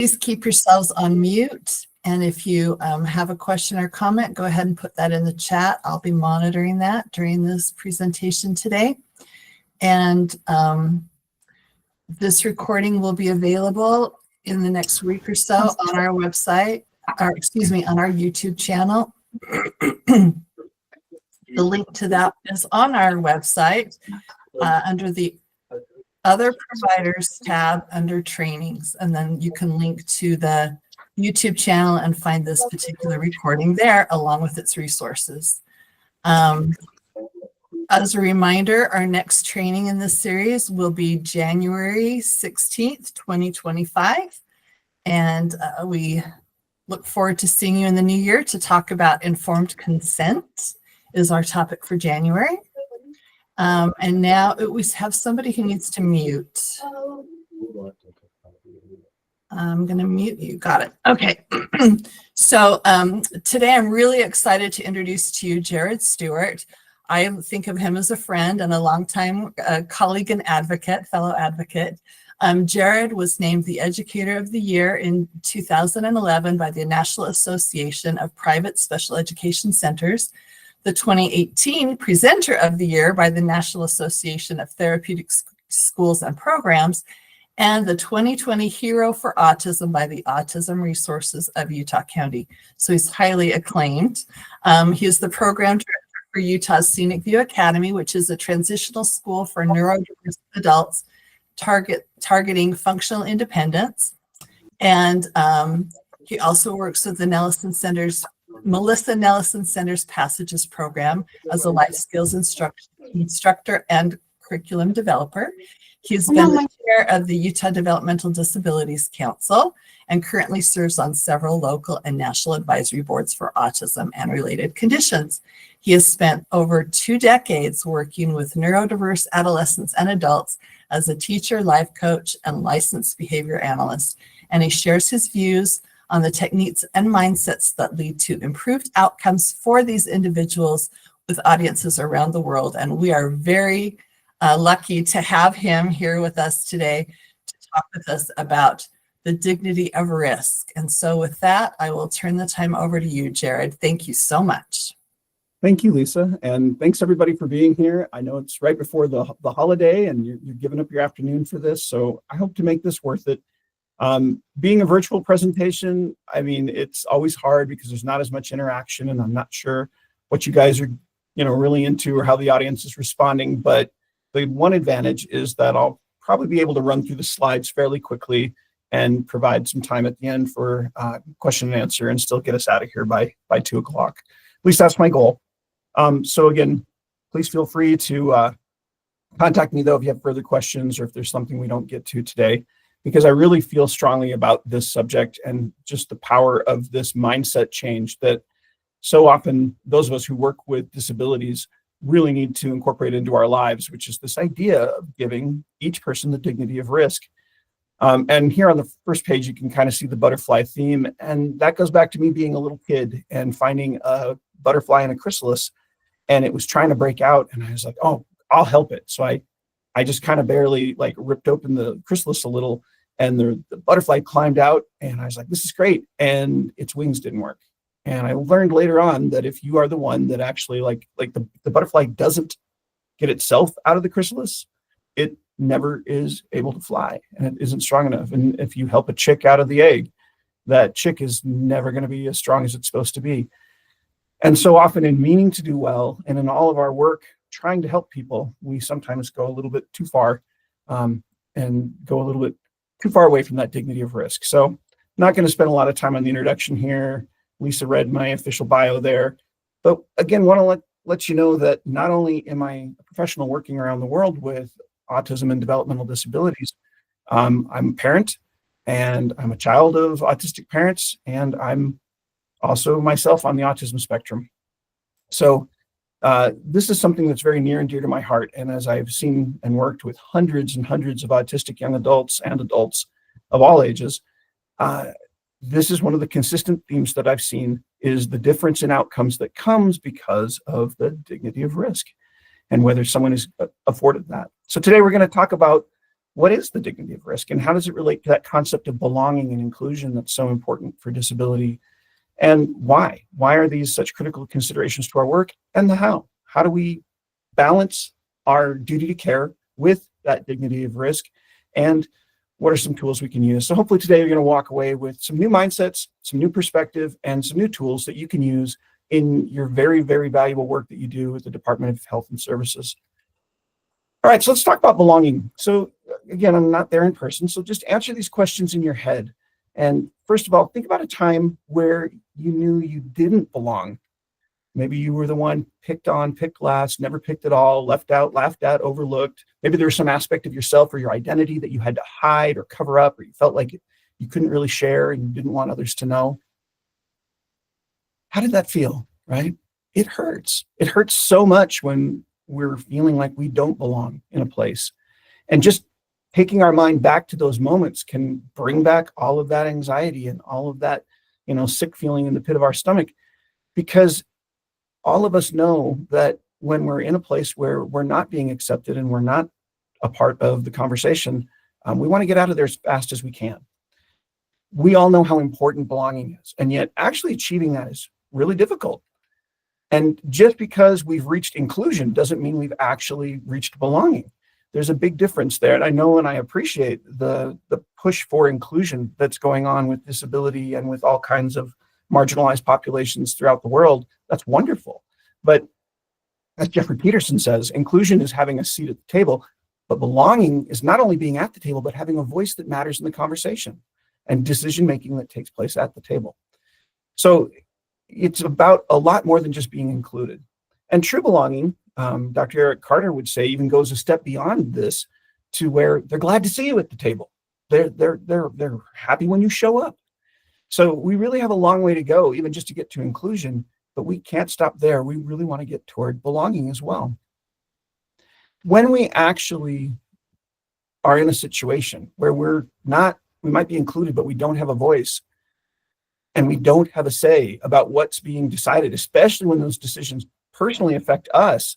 Please keep yourselves on mute. And if you have a question or comment, go ahead and put that in the chat. I'll be monitoring that during this presentation today. And this recording will be available in the next week or so on our website, or excuse me, on our YouTube channel. The link to that is on our website under the Other Providers tab under Trainings, and then you can link to the YouTube channel and find this particular recording there along with its resources. As a reminder, our next training in this series will be January 16th, 2025, and we look forward to seeing you in the new year to talk about informed consent is our topic for January. And now we have somebody who needs to mute. I'm going to mute you. Got it. Okay. So today I'm really excited to introduce to you Jared Stewart. I think of him as a friend and a longtime colleague and advocate, fellow advocate. Jared was named the Educator of the Year in 2011 by the National Association of Private Special Education Centers, the 2018 Presenter of the Year by the National Association of Therapeutic Schools and Programs, and the 2020 Hero for Autism by the Autism Resources of Utah County. So he's highly acclaimed. He is the program director for Utah's Scenic View Academy, which is a transitional school for neurodiverse adults targeting functional independence. And he also works with the Melissa Nelson Center's Passages program as a life skills instructor and curriculum developer. He's been the chair of the Utah Developmental Disabilities Council and currently serves on several local and national advisory boards for autism and related conditions. He has spent over 2 decades working with neurodiverse adolescents and adults as a teacher, life coach, and licensed behavior analyst. And he shares his views on the techniques and mindsets that lead to improved outcomes for these individuals with audiences around the world. And we are very lucky to have him here with us today to talk with us about the dignity of risk. And so with that, I will turn the time over to you, Jared. Thank you so much. Thank you, Lisa. And thanks everybody for being here. I know it's right before the holiday and you're giving up your afternoon for this. So I hope to make this worth it. Being a virtual presentation, I mean, it's always hard because there's not as much interaction and I'm not sure what you guys are, really into or how the audience is responding. But the one advantage is that I'll probably be able to run through the slides fairly quickly and provide some time at the end for question and answer and still get us out of here by 2 o'clock. At least that's my goal. So again, please feel free to contact me though if you have further questions or if there's something we don't get to today, because I really feel strongly about this subject and just the power of this mindset change that so often those of us who work with disabilities really need to incorporate into our lives, which is this idea of giving each person the dignity of risk. And here on the first page, you can kind of see the butterfly theme. And that goes back to me being a little kid and finding a butterfly in a chrysalis, and it was trying to break out. And I was like, oh, I'll help it. So I just kind of barely like ripped open the chrysalis a little, and the butterfly climbed out, and I was like, this is great. And its wings didn't work. And I learned later on that if you are the one that actually like the butterfly doesn't get itself out of the chrysalis, it never is able to fly and it isn't strong enough. And if you help a chick out of the egg, that chick is never going to be as strong as it's supposed to be. And so often in meaning to do well and in all of our work trying to help people, we sometimes go a little bit too far and go a little bit too far away from that dignity of risk. So I'm not going to spend a lot of time on the introduction here. Lisa read my official bio there. But again, want to let you know that not only am I a professional working around the world with autism and developmental disabilities, I'm a parent and I'm a child of autistic parents, and I'm also myself on the autism spectrum. So this is something that's very near and dear to my heart. And as I've seen and worked with hundreds and hundreds of autistic young adults and adults of all ages, this is one of the consistent themes that I've seen is the difference in outcomes that comes because of the dignity of risk and whether someone is afforded that. So today we're going to talk about what is the dignity of risk and how does it relate to that concept of belonging and inclusion that's so important for disability? And why? Why are these such critical considerations to our work? And the how? How do we balance our duty to care with that dignity of risk? And what are some tools we can use? So hopefully today you're going to walk away with some new mindsets, some new perspective, and some new tools that you can use in your very, very valuable work that you do with the Department of Health and Services. All right, so let's talk about belonging. So again, I'm not there in person, so just answer these questions in your head. And first of all, think about a time where you knew you didn't belong. Maybe you were the one picked on, picked last, never picked at all, left out, laughed at, overlooked. Maybe there was some aspect of yourself or your identity that you had to hide or cover up, or you felt like you couldn't really share and you didn't want others to know. How did that feel, right? It hurts. It hurts so much when we're feeling like we don't belong in a place. And just taking our mind back to those moments can bring back all of that anxiety and all of that, sick feeling in the pit of our stomach, because all of us know that when we're in a place where we're not being accepted and we're not a part of the conversation, we want to get out of there as fast as we can. We all know how important belonging is, and yet actually achieving that is really difficult. And just because we've reached inclusion doesn't mean we've actually reached belonging. There's a big difference there. And I know and I appreciate the push for inclusion that's going on with disability and with all kinds of marginalized populations throughout the world. That's wonderful. But as Jeffrey Peterson says, inclusion is having a seat at the table, but belonging is not only being at the table, but having a voice that matters in the conversation and decision-making that takes place at the table. So it's about a lot more than just being included. And true belonging, Dr. Eric Carter would say, even goes a step beyond this to where they're glad to see you at the table. They're happy when you show up. So we really have a long way to go, even just to get to inclusion, but we can't stop there. We really want to get toward belonging as well. When we actually are in a situation where we might be included, but we don't have a voice and we don't have a say about what's being decided, especially when those decisions personally affect us,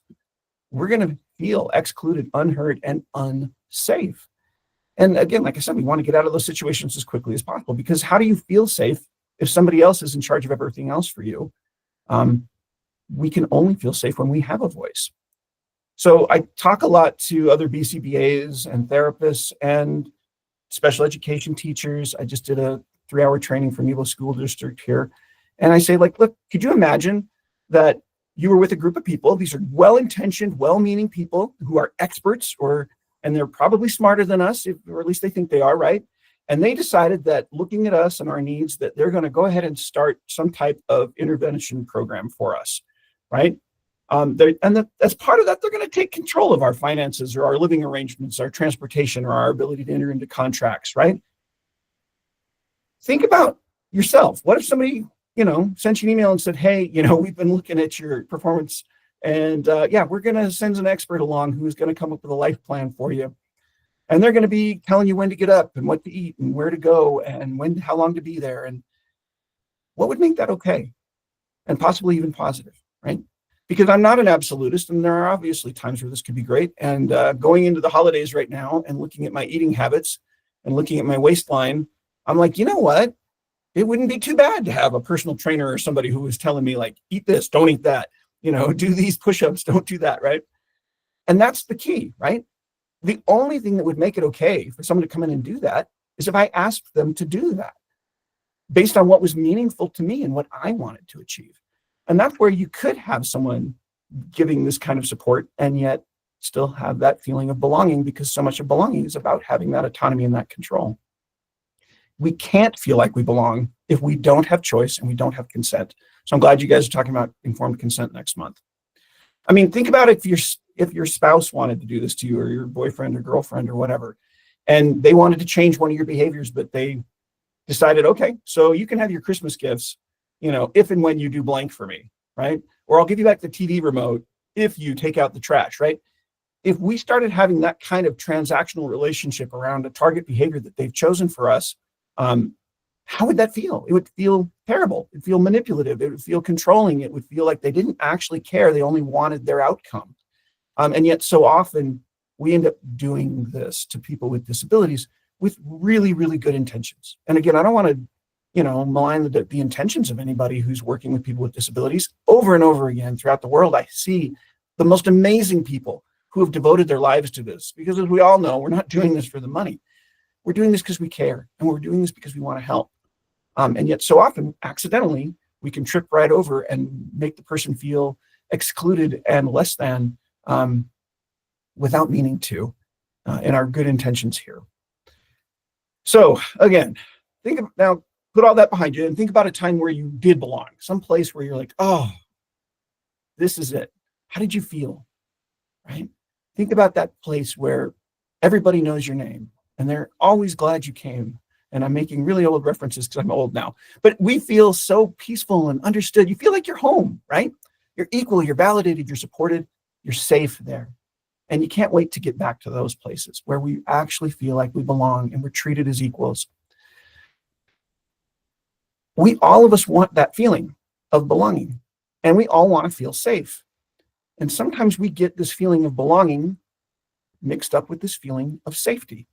we're going to feel excluded, unheard, and unsafe. And again, like I said, we want to get out of those situations as quickly as possible, because how do you feel safe if somebody else is in charge of everything else for you? We can only feel safe when we have a voice. So I talk a lot to other BCBAs and therapists and special education teachers. I just did a 3-hour training for Nebo School District here. And I say, look, could you imagine that you were with a group of people? These are well-intentioned, well-meaning people who are experts, and they're probably smarter than us, or at least they think they are, right? And they decided that looking at us and our needs, that they're going to go ahead and start some type of intervention program for us, right? As part of that, they're going to take control of our finances or our living arrangements, our transportation, or our ability to enter into contracts, right? Think about yourself. What if somebody, sent you an email and said, hey, we've been looking at your performance, and we're going to send an expert along who's going to come up with a life plan for you. And they're going to be telling you when to get up and what to eat and where to go and how long to be there. And what would make that okay? And possibly even positive, right? Because I'm not an absolutist, and there are obviously times where this could be great. And going into the holidays right now and looking at my eating habits and looking at my waistline, I'm like, you know what? It wouldn't be too bad to have a personal trainer or somebody who was telling me, like, eat this, don't eat that, do these push-ups, don't do that, right? And that's the key, right? The only thing that would make it okay for someone to come in and do that is if I asked them to do that based on what was meaningful to me and what I wanted to achieve. And that's where you could have someone giving this kind of support and yet still have that feeling of belonging, because so much of belonging is about having that autonomy and that control. We can't feel like we belong if we don't have choice and we don't have consent. So I'm glad you guys are talking about informed consent next month. I mean, think about it, if your spouse wanted to do this to you, or your boyfriend or girlfriend or whatever, and they wanted to change one of your behaviors, but they decided, okay, so you can have your Christmas gifts, if and when you do blank for me, right? Or I'll give you back the TV remote if you take out the trash, right? If we started having that kind of transactional relationship around a target behavior that they've chosen for us, how would that feel? It would feel terrible. It would feel manipulative. It would feel controlling. It would feel like they didn't actually care. They only wanted their outcome. And yet so often we end up doing this to people with disabilities with really, really good intentions. And again, I don't want to, malign the intentions of anybody who's working with people with disabilities. Over and over again throughout the world, I see the most amazing people who have devoted their lives to this, because as we all know, we're not doing this for the money. We're doing this because we care, and we're doing this because we want to help. And yet so often, accidentally, we can trip right over and make the person feel excluded and less than, without meaning to, in our good intentions here. So again, now, put all that behind you and think about a time where you did belong, some place where you're like, oh, this is it. How did you feel? Right? Think about that place where everybody knows your name and they're always glad you came. And I'm making really old references because I'm old now, but we feel so peaceful and understood. You feel like you're home, right? You're equal, you're validated, you're supported, you're safe there. And you can't wait to get back to those places where we actually feel like we belong and we're treated as equals. All of us want that feeling of belonging, and we all want to feel safe. And sometimes we get this feeling of belonging mixed up with this feeling of safety,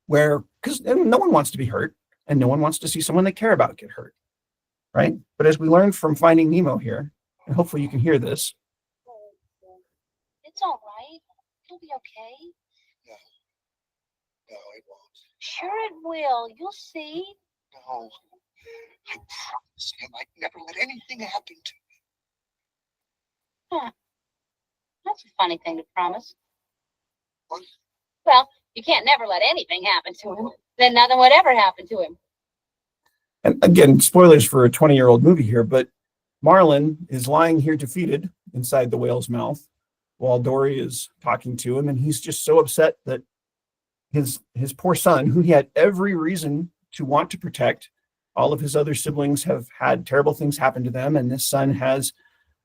because no one wants to be hurt and no one wants to see someone they care about get hurt, right? But as we learned from Finding Nemo here, and hopefully you can hear this. It's all right. It'll be okay. No, it won't. Sure it will. You'll see. No. I promise him I'd never let anything happen to Huh. That's a funny thing to promise. What? Well, you can't never let anything happen to him. Then nothing would ever happen to him. And again, spoilers for a 20-year-old movie here, but Marlin is lying here defeated inside the whale's mouth while Dory is talking to him. And he's just so upset that his poor son, who he had every reason to want to protect, all of his other siblings have had terrible things happen to them. And this son has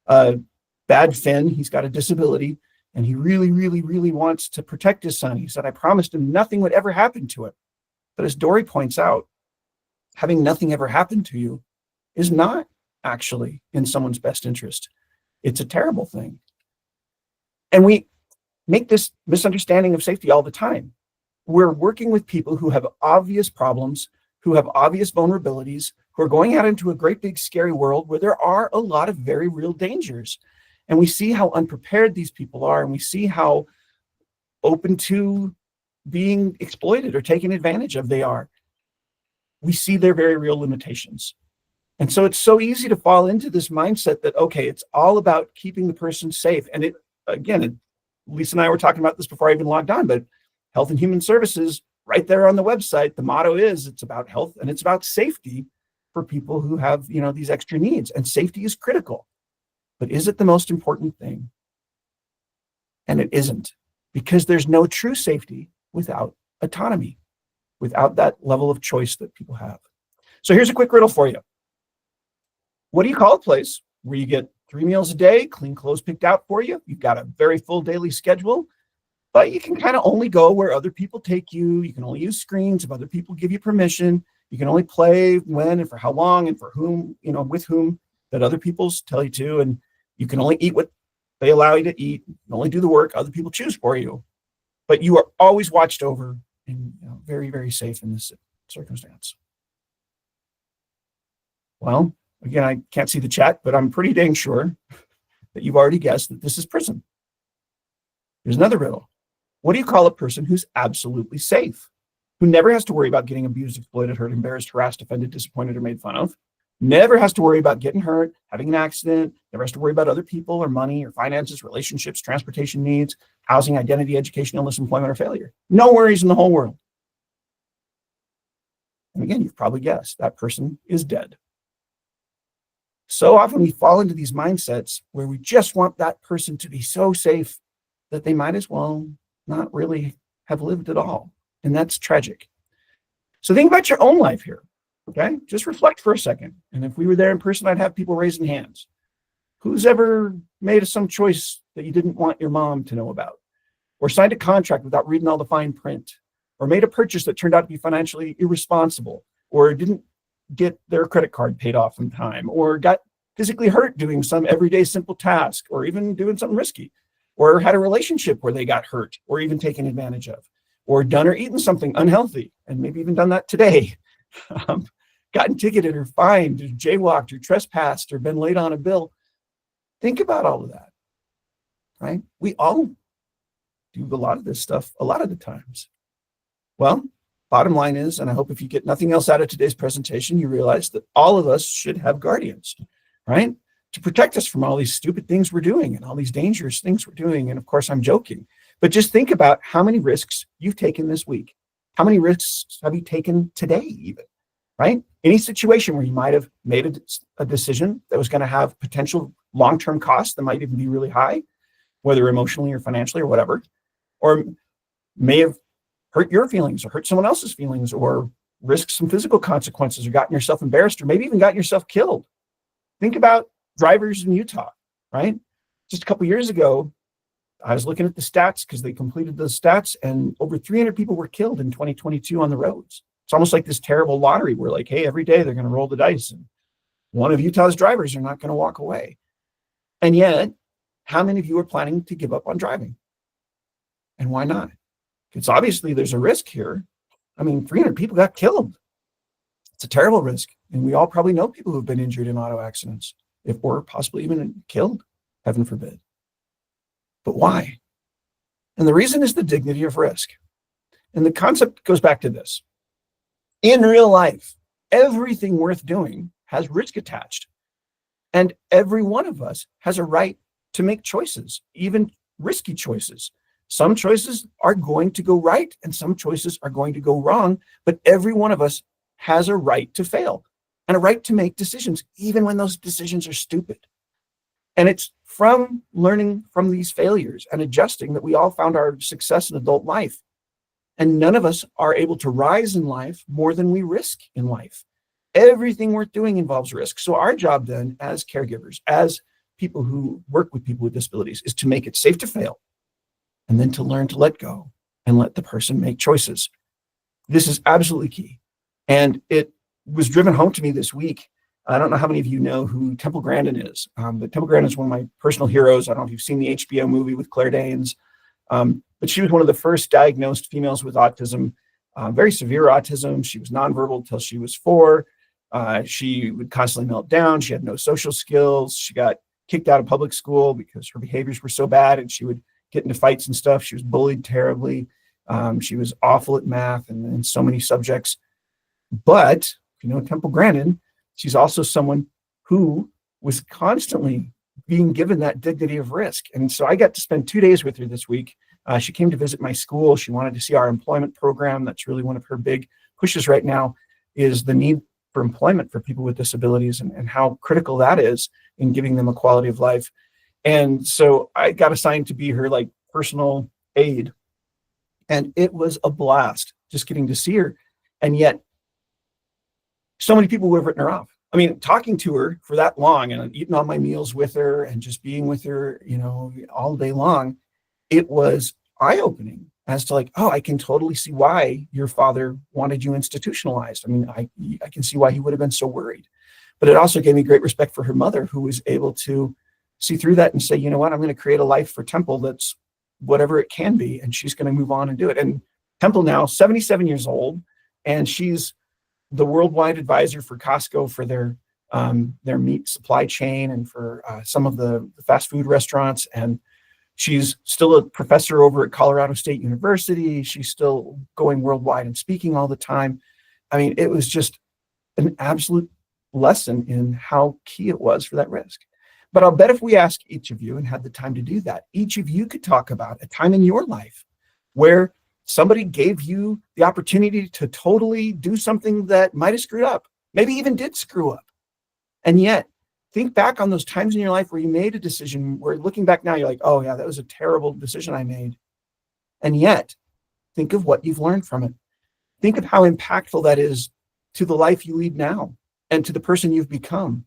a bad fin. He's got a disability. And he really, really, really wants to protect his son. He said, I promised him nothing would ever happen to him. But as Dory points out, having nothing ever happen to you is not actually in someone's best interest. It's a terrible thing. And we make this misunderstanding of safety all the time. We're working with people who have obvious problems, who have obvious vulnerabilities, who are going out into a great big scary world where there are a lot of very real dangers. And we see how unprepared these people are, and we see how open to being exploited or taken advantage of they are. We see their very real limitations. And so it's so easy to fall into this mindset that, okay, it's all about keeping the person safe. And Lisa and I were talking about this before I even logged on, but Health and Human Services, right there on the website, the motto is it's about health and it's about safety for people who have, these extra needs. And safety is critical. But is it the most important thing? And it isn't, because there's no true safety without autonomy, without that level of choice that people have. So here's a quick riddle for you. What do you call a place where you get 3 meals a day, clean clothes picked out for you? You've got a very full daily schedule, but you can kind of only go where other people take you. You can only use screens if other people give you permission. You can only play when and for how long and for whom, with whom that other people tell you to. And you can only eat what they allow you to eat. You can only do the work other people choose for you. But you are always watched over and very, very safe in this circumstance. Well, again, I can't see the chat, but I'm pretty dang sure that you've already guessed that this is prison. Here's another riddle. What do you call a person who's absolutely safe, who never has to worry about getting abused, exploited, hurt, embarrassed, harassed, offended, disappointed, or made fun of? Never has to worry about getting hurt, having an accident, never has to worry about other people or money or finances, relationships, transportation needs, housing, identity, education, illness, employment, or failure. No worries in the whole world. And again, you've probably guessed that person is dead. So often we fall into these mindsets where we just want that person to be so safe that they might as well not really have lived at all. And that's tragic. So think about your own life here. Okay, just reflect for a second. And if we were there in person, I'd have people raising hands. Who's ever made some choice that you didn't want your mom to know about? Or signed a contract without reading all the fine print? Or made a purchase that turned out to be financially irresponsible? Or didn't get their credit card paid off in time? Or got physically hurt doing some everyday simple task? Or even doing something risky? or had a relationship where they got hurt or even taken advantage of, or done or eaten something unhealthy, and maybe even done that today, gotten ticketed or fined or jaywalked or trespassed or been late on a bill. Think about all of that, right? We all do a lot of this stuff a lot of the times. Well, bottom line is, and I hope if you get nothing else out of today's presentation, you realize that all of us should have guardians, right? To protect us from all these stupid things we're doing and all these dangerous things we're doing. And of course, I'm joking, but just think about how many risks you've taken this week. How many risks have you taken today even, right? Any situation where you might have made a decision that was going to have potential long-term costs that might even be really high, whether emotionally or financially or whatever, or may have hurt your feelings or hurt someone else's feelings or risked some physical consequences or gotten yourself embarrassed or maybe even gotten yourself killed. Think about drivers in Utah, right? Just a couple of years ago, I was looking at the stats because they completed those stats, and over 300 people were killed in 2022 on the roads. It's almost like this terrible lottery where, like, hey, every day they're going to roll the dice and one of Utah's drivers are not going to walk away. And yet, how many of you are planning to give up on driving? And why not? Because obviously there's a risk here. I mean, 300 people got killed. It's a terrible risk. And we all probably know people who've been injured in auto accidents, or possibly even killed, heaven forbid. But why? And the reason is the dignity of risk. And the concept goes back to this. In real life, everything worth doing has risk attached. And every one of us has a right to make choices, even risky choices. Some choices are going to go right and some choices are going to go wrong, but every one of us has a right to fail and a right to make decisions, even when those decisions are stupid. And it's from learning from these failures and adjusting that we all found our success in adult life. And none of us are able to rise in life more than we risk in life. Everything worth doing involves risk. So our job then as caregivers, as people who work with people with disabilities, is to make it safe to fail and then to learn to let go and let the person make choices. This is absolutely key. And it was driven home to me this week. I don't know how many of you know who Temple Grandin is, but Temple Grandin is one of my personal heroes. I don't know if you've seen the HBO movie with Claire Danes, but she was one of the first diagnosed females with autism, very severe autism. She was nonverbal until she was 4. She would constantly melt down. She had no social skills. She got kicked out of public school because her behaviors were so bad, and she would get into fights and stuff. She was bullied terribly. She was awful at math and so many subjects. But if you know Temple Grandin, she's also someone who was constantly being given that dignity of risk. And so I got to spend 2 days with her this week. She came to visit my school. She wanted to see our employment program. That's really one of her big pushes right now, is the need for employment for people with disabilities and how critical that is in giving them a quality of life. And so I got assigned to be her like personal aide. And it was a blast just getting to see her. And yet so many people would have written her off. I mean, talking to her for that long and eating all my meals with her and just being with her, you know, all day long, it was eye-opening as to like, oh, I can totally see why your father wanted you institutionalized. I mean, I can see why he would have been so worried. But it also gave me great respect for her mother, who was able to see through that and say, you know what, I'm going to create a life for Temple that's whatever it can be, and she's going to move on and do it. And Temple now, 77 years old, and she's the worldwide advisor for Costco for their meat supply chain and for some of the fast food restaurants. And she's still a professor over at Colorado State University. She's still going worldwide and speaking all the time. I mean, it was just an absolute lesson in how key it was for that risk. But I'll bet if we ask each of you and had the time to do that, each of you could talk about a time in your life where somebody gave you the opportunity to totally do something that might have screwed up, maybe even did screw up. And yet, think back on those times in your life where you made a decision where looking back now, you're like, oh yeah, that was a terrible decision I made. And yet, think of what you've learned from it. Think of how impactful that is to the life you lead now and to the person you've become.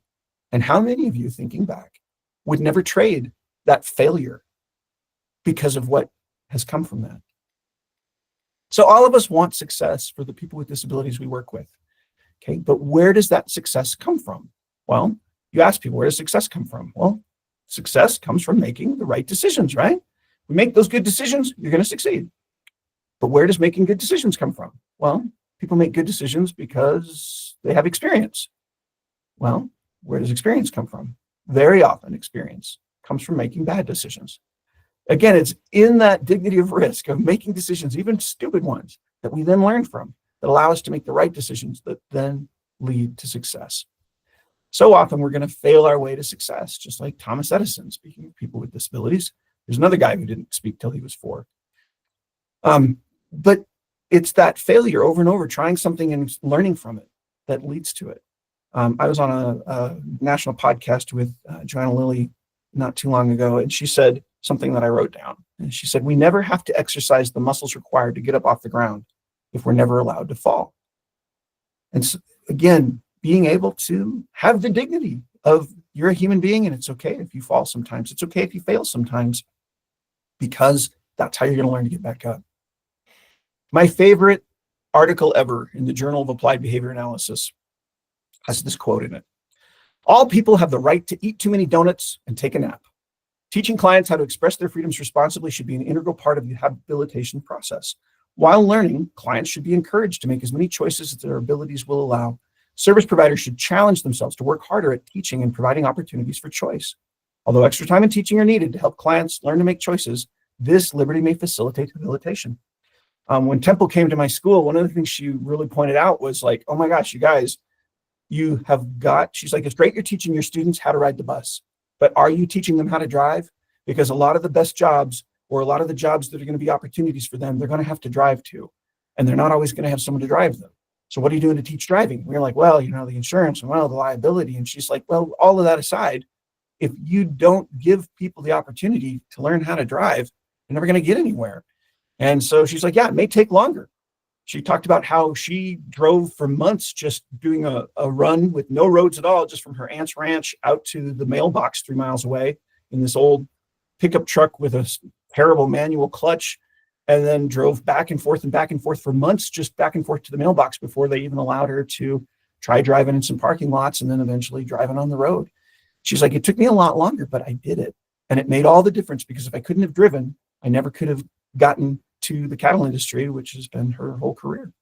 And how many of you, thinking back, would never trade that failure because of what has come from that? So all of us want success for the people with disabilities we work with. Okay, but where does that success come from? Well, you ask people, where does success come from? Well, success comes from making the right decisions, right? We make those good decisions, you're going to succeed. But where does making good decisions come from? Well, people make good decisions because they have experience. Well, where does experience come from? Very often experience comes from making bad decisions. Again, it's in that dignity of risk of making decisions, even stupid ones, that we then learn from, that allow us to make the right decisions that then lead to success. So often we're going to fail our way to success, just like Thomas Edison, speaking of people with disabilities. There's another guy who didn't speak till he was 4. But it's that failure over and over, trying something and learning from it, that leads to it. I was on a national podcast with Joanna Lilly not too long ago, and she said something that I wrote down. And she said, we never have to exercise the muscles required to get up off the ground if we're never allowed to fall. And so, again, being able to have the dignity of you're a human being, and it's okay if you fall sometimes. It's okay if you fail sometimes, because that's how you're going to learn to get back up. My favorite article ever in the Journal of Applied Behavior Analysis has this quote in it. All people have the right to eat too many donuts and take a nap. Teaching clients how to express their freedoms responsibly should be an integral part of the habilitation process. While learning, clients should be encouraged to make as many choices as their abilities will allow. Service providers should challenge themselves to work harder at teaching and providing opportunities for choice. Although extra time and teaching are needed to help clients learn to make choices, this liberty may facilitate habilitation. When Temple came to my school, one of the things she really pointed out was like, oh my gosh, you guys, she's like, it's great you're teaching your students how to ride the bus, but are you teaching them how to drive? Because a lot of the best jobs, or a lot of the jobs that are going to be opportunities for them, they're going to have to drive to, and they're not always going to have someone to drive them. So what are you doing to teach driving? We're like, well, the insurance and the liability. And she's like, well, all of that aside, if you don't give people the opportunity to learn how to drive, you're never going to get anywhere. And so she's like, yeah, it may take longer. She talked about how she drove for months just doing a run with no roads at all, just from her aunt's ranch out to the mailbox 3 miles away in this old pickup truck with a terrible manual clutch, and then drove back and forth for months, just back and forth to the mailbox before they even allowed her to try driving in some parking lots and then eventually driving on the road. She's like, it took me a lot longer, but I did it. And it made all the difference, because if I couldn't have driven, I never could have gotten to the cattle industry, which has been her whole career.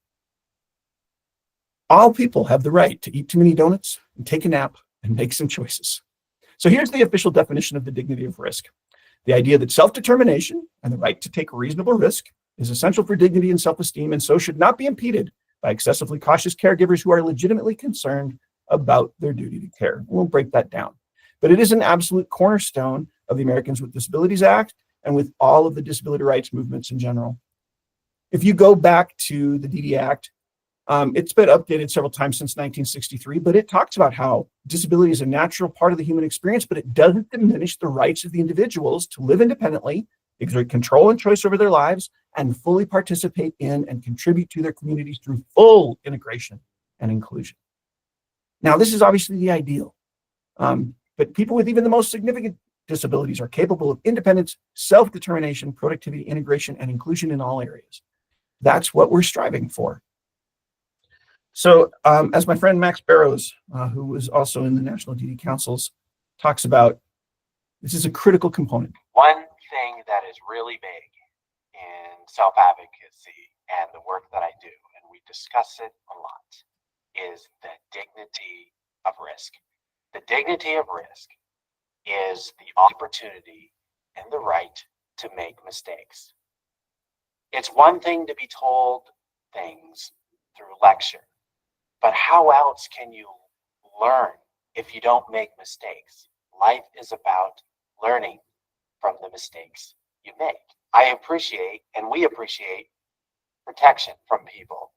All people have the right to eat too many donuts and take a nap and make some choices. So here's the official definition of the dignity of risk. The idea that self-determination and the right to take reasonable risk is essential for dignity and self-esteem, and so should not be impeded by excessively cautious caregivers who are legitimately concerned about their duty to care. We'll break that down. But it is an absolute cornerstone of the Americans with Disabilities Act and with all of the disability rights movements in general. If you go back to the DD Act, it's been updated several times since 1963, but it talks about how disability is a natural part of the human experience, but it doesn't diminish the rights of the individuals to live independently, exert control and choice over their lives, and fully participate in and contribute to their communities through full integration and inclusion. Now, this is obviously the ideal, but people with even the most significant disabilities are capable of independence, self-determination, productivity, integration, and inclusion in all areas. That's what we're striving for. So as my friend Max Barrows, who was also in the National DD Councils, talks about, this is a critical component. One thing that is really big in self-advocacy and the work that I do, and we discuss it a lot, is the dignity of risk. The dignity of risk is the opportunity and the right to make mistakes. It's one thing to be told things through lecture, but how else can you learn if you don't make mistakes? Life is about learning from the mistakes you make. I appreciate, and we appreciate, protection from people,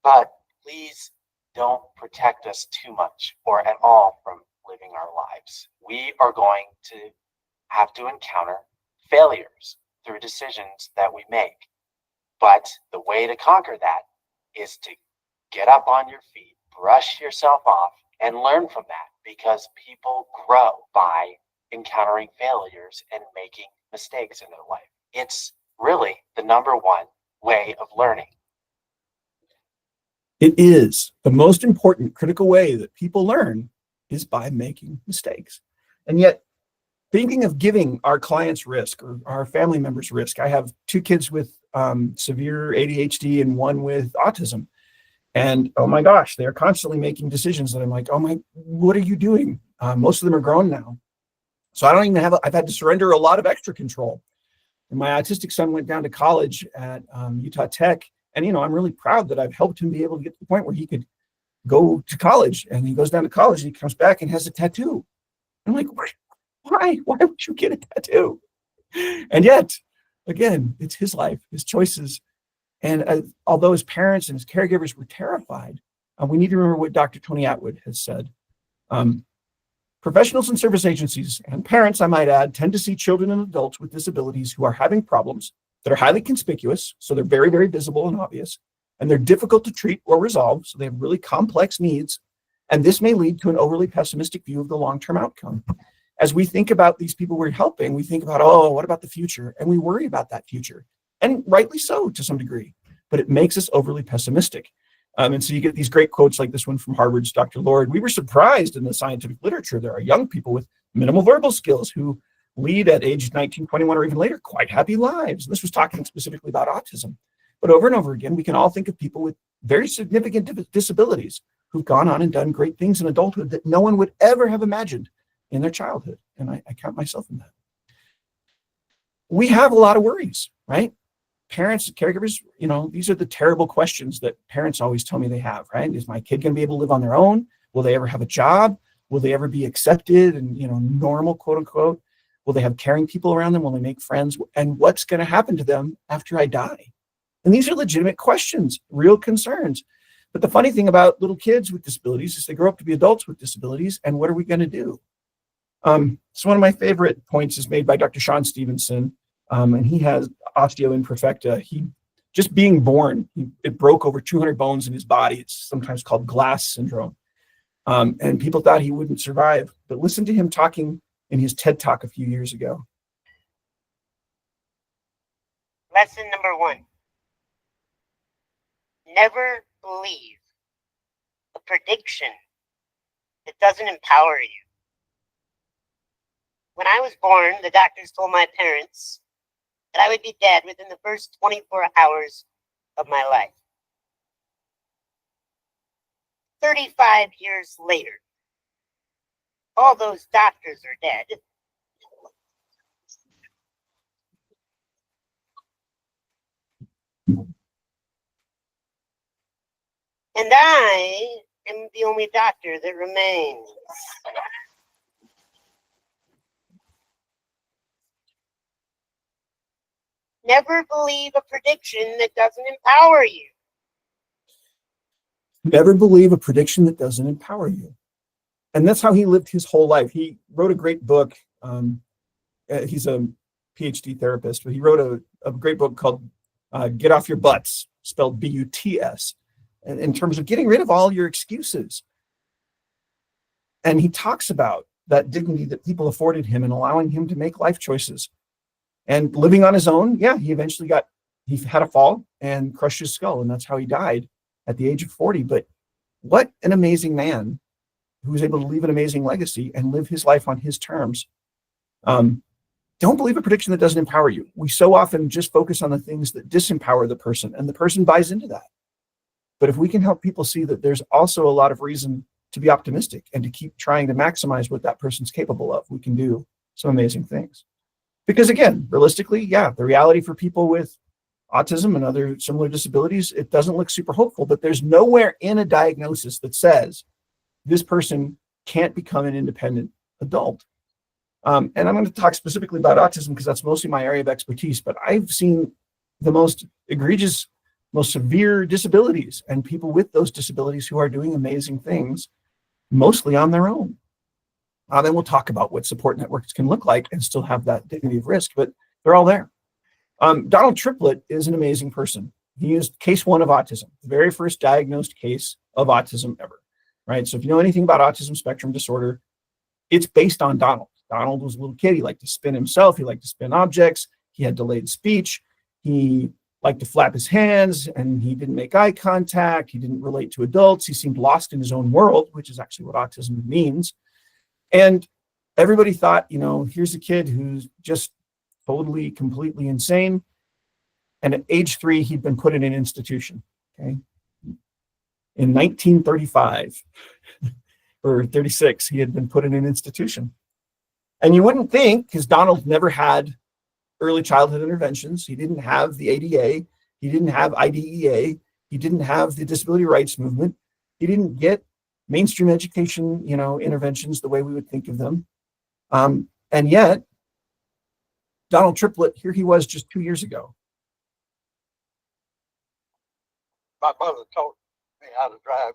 but please don't protect us too much or at all from living our lives. We are going to have to encounter failures through decisions that we make. But the way to conquer that is to get up on your feet, brush yourself off, and learn from that, because people grow by encountering failures and making mistakes in their life. It's really the number one way of learning. It is the most important critical way that people learn is by making mistakes. And yet thinking of giving our clients risk or our family members risk. I have two kids with severe ADHD and one with autism. And oh my gosh, they're constantly making decisions that I'm like, oh my, what are you doing? Most of them are grown now. So I don't even I've had to surrender a lot of extra control. And my autistic son went down to college at Utah Tech. And, I'm really proud that I've helped him be able to get to the point where he could go to college. And he goes down to college and he comes back and has a tattoo. I'm like, why would you get a tattoo? And yet, again, it's his life, his choices. And although his parents and his caregivers were terrified, we need to remember what Dr. Tony Atwood has said. Professionals and service agencies and parents, I might add, tend to see children and adults with disabilities who are having problems that are highly conspicuous. So they're very, very visible and obvious, and they're difficult to treat or resolve. So they have really complex needs. And this may lead to an overly pessimistic view of the long-term outcome. As we think about these people we're helping, we think about, oh, what about the future? And we worry about that future. And rightly so to some degree, but it makes us overly pessimistic. And so you get these great quotes like this one from Harvard's Dr. Lord. We were surprised in the scientific literature. There are young people with minimal verbal skills who lead at age 19, 21, or even later, quite happy lives. And this was talking specifically about autism. But over and over again, we can all think of people with very significant disabilities who've gone on and done great things in adulthood that no one would ever have imagined in their childhood. And I count myself in that. We have a lot of worries, right? Parents, caregivers, these are the terrible questions that parents always tell me they have, right? Is my kid going to be able to live on their own? Will they ever have a job? Will they ever be accepted and, normal, quote unquote? Will they have caring people around them? Will they make friends? And what's going to happen to them after I die? And these are legitimate questions, real concerns. But the funny thing about little kids with disabilities is they grow up to be adults with disabilities. And what are we going to do? So one of my favorite points is made by Dr. Sean Stevenson. And he has osteo imperfecta. He just being born, it broke over 200 bones in his body. It's sometimes called glass syndrome. And people thought he wouldn't survive. But listen to him talking in his TED Talk a few years ago. Lesson number 1. Never believe a prediction that doesn't empower you. When I was born, the doctors told my parents that I would be dead within the first 24 hours of my life. 35 years later, all those doctors are dead. And I am the only doctor that remains. Never believe a prediction that doesn't empower you. Never believe a prediction that doesn't empower you. And that's how he lived his whole life. He wrote a great book. He's a PhD therapist, but he wrote a great book called Get Off Your Butts, spelled B-U-T-S, in terms of getting rid of all your excuses. And he talks about that dignity that people afforded him and allowing him to make life choices. And living on his own, he eventually he had a fall and crushed his skull, and that's how he died at the age of 40. But what an amazing man who was able to leave an amazing legacy and live his life on his terms. Don't believe a prediction that doesn't empower you. We so often just focus on the things that disempower the person, and the person buys into that. But if we can help people see that there's also a lot of reason to be optimistic and to keep trying to maximize what that person's capable of, we can do some amazing things. Because again, realistically, the reality for people with autism and other similar disabilities, it doesn't look super hopeful, but there's nowhere in a diagnosis that says this person can't become an independent adult. And I'm going to talk specifically about autism because that's mostly my area of expertise, but I've seen the most egregious, most severe disabilities and people with those disabilities who are doing amazing things, mostly on their own. Then we'll talk about what support networks can look like and still have that dignity of risk, but they're all there. Donald Triplett is an amazing person. He is case 1 of autism, the very first diagnosed case of autism ever, right? So if you know anything about autism spectrum disorder, it's based on Donald. Donald was a little kid. He liked to spin himself. He liked to spin objects. He had delayed speech. He liked to flap his hands, and he didn't make eye contact. He didn't relate to adults. He seemed lost in his own world, which is actually what autism means. And everybody thought, here's a kid who's just totally, completely insane. And at age 3, he'd been put in an institution. Okay. In 1935 or 36, he had been put in an institution. And you wouldn't think, because Donald never had early childhood interventions. He didn't have the ADA. He didn't have IDEA. He didn't have the disability rights movement. He didn't get mainstream education, interventions the way we would think of them. And yet, Donald Triplett, here he was just 2 years ago. My mother taught me how to drive.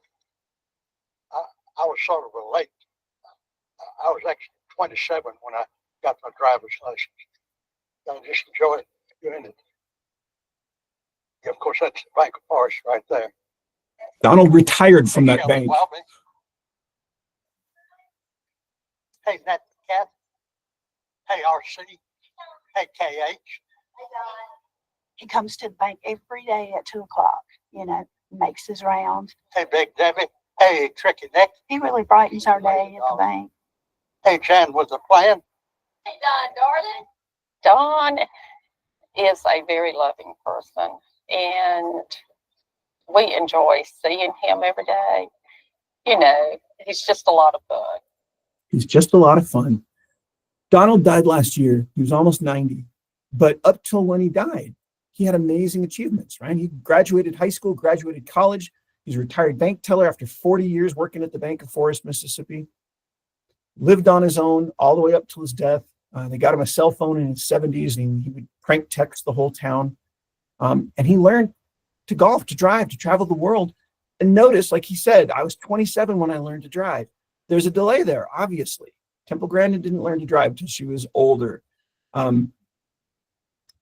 I was sort of a late. I was actually 27 when I got my driver's license. I just enjoyed doing it. Yeah, of course, that's the Bank of Forest right there. Donald retired from that bank. Hey, Nat Cat. Hey, RC. Hey, KH. He comes to the bank every day at 2 o'clock, makes his round. Hey, Big Debbie. Hey, Tricky Nick. He really brightens our day at the bank. Hey, Jan, was the plan? Hey, Don, darling. Don is a very loving person, and we enjoy seeing him every day. He's just a lot of fun. He's just a lot of fun. Donald died last year. He was almost 90. But up till when he died, he had amazing achievements, right? He graduated high school, graduated college. He's a retired bank teller after 40 years working at the Bank of Forest, Mississippi. Lived on his own all the way up till his death. They got him a cell phone in his 70s, and he would prank text the whole town. And he learned to golf, to drive, to travel the world. And notice, like he said, I was 27 when I learned to drive. There's a delay there, obviously. Temple Grandin didn't learn to drive until she was older. And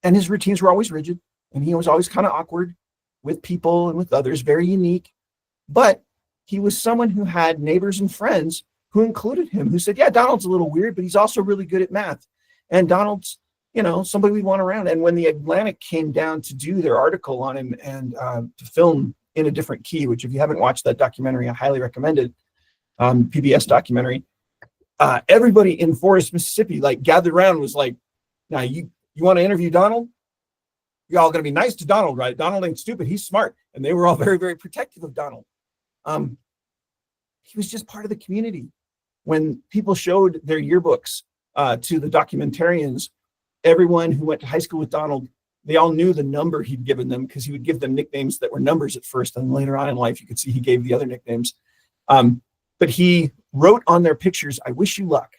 his routines were always rigid, and he was always kind of awkward with people and with others, very unique. But he was someone who had neighbors and friends who included him, who said, yeah, Donald's a little weird, but he's also really good at math. And Donald's, somebody we want around. And when the Atlantic came down to do their article on him and to film In a Different Key, which if you haven't watched that documentary, I highly recommend it, PBS documentary, everybody in Forest, Mississippi, gathered around and was like, now you want to interview Donald? You're all going to be nice to Donald, right? Donald ain't stupid. He's smart. And they were all very, very protective of Donald. He was just part of the community. When people showed their yearbooks to the documentarians, everyone who went to high school with Donald, they all knew the number he'd given them because he would give them nicknames that were numbers at first. And later on in life, you could see he gave the other nicknames. But he wrote on their pictures, I wish you luck.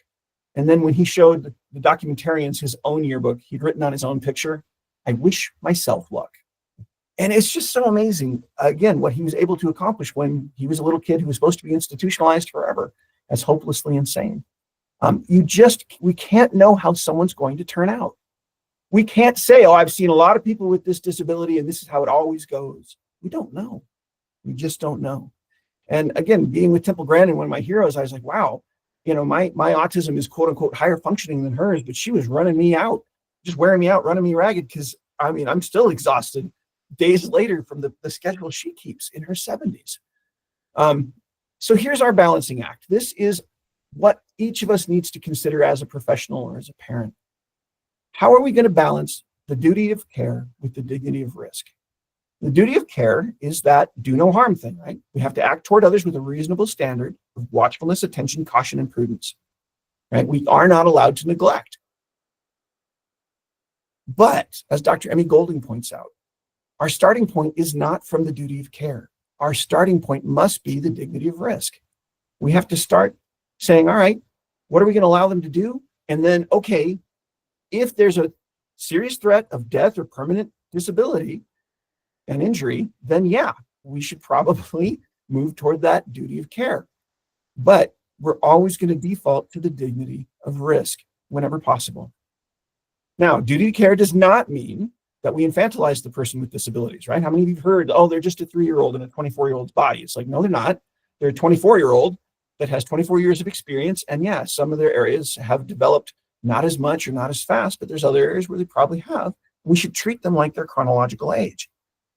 And then when he showed the documentarians his own yearbook, he'd written on his own picture, I wish myself luck. And it's just so amazing, again, what he was able to accomplish when he was a little kid who was supposed to be institutionalized forever as hopelessly insane. We can't know how someone's going to turn out. We can't say, oh, I've seen a lot of people with this disability and this is how it always goes. We don't know. We just don't know. And again, being with Temple Grandin, one of my heroes, I was like, wow, my autism is quote unquote higher functioning than hers, but she was running me out, just wearing me out, running me ragged. Cause I'm still exhausted days later from the schedule she keeps in her 70s. So here's our balancing act. This is what each of us needs to consider as a professional or as a parent. How are we going to balance the duty of care with the dignity of risk? The duty of care is that do no harm thing, right? We have to act toward others with a reasonable standard of watchfulness, attention, caution, and prudence, right? We are not allowed to neglect. But as Dr. Emmy Golding points out, our starting point is not from the duty of care. Our starting point must be the dignity of risk. We have to start saying, all right, what are we going to allow them to do? And then, okay, if there's a serious threat of death or permanent disability and injury, then yeah, we should probably move toward that duty of care. But we're always going to default to the dignity of risk whenever possible. Now, duty of care does not mean that we infantilize the person with disabilities, right? How many of you have heard, oh, they're just a 3-year-old in a 24-year-old's body? It's like, no, they're not. They're a 24-year-old that has 24 years of experience. And yeah, some of their areas have developed not as much or not as fast, but there's other areas where they probably have. We should treat them like their chronological age.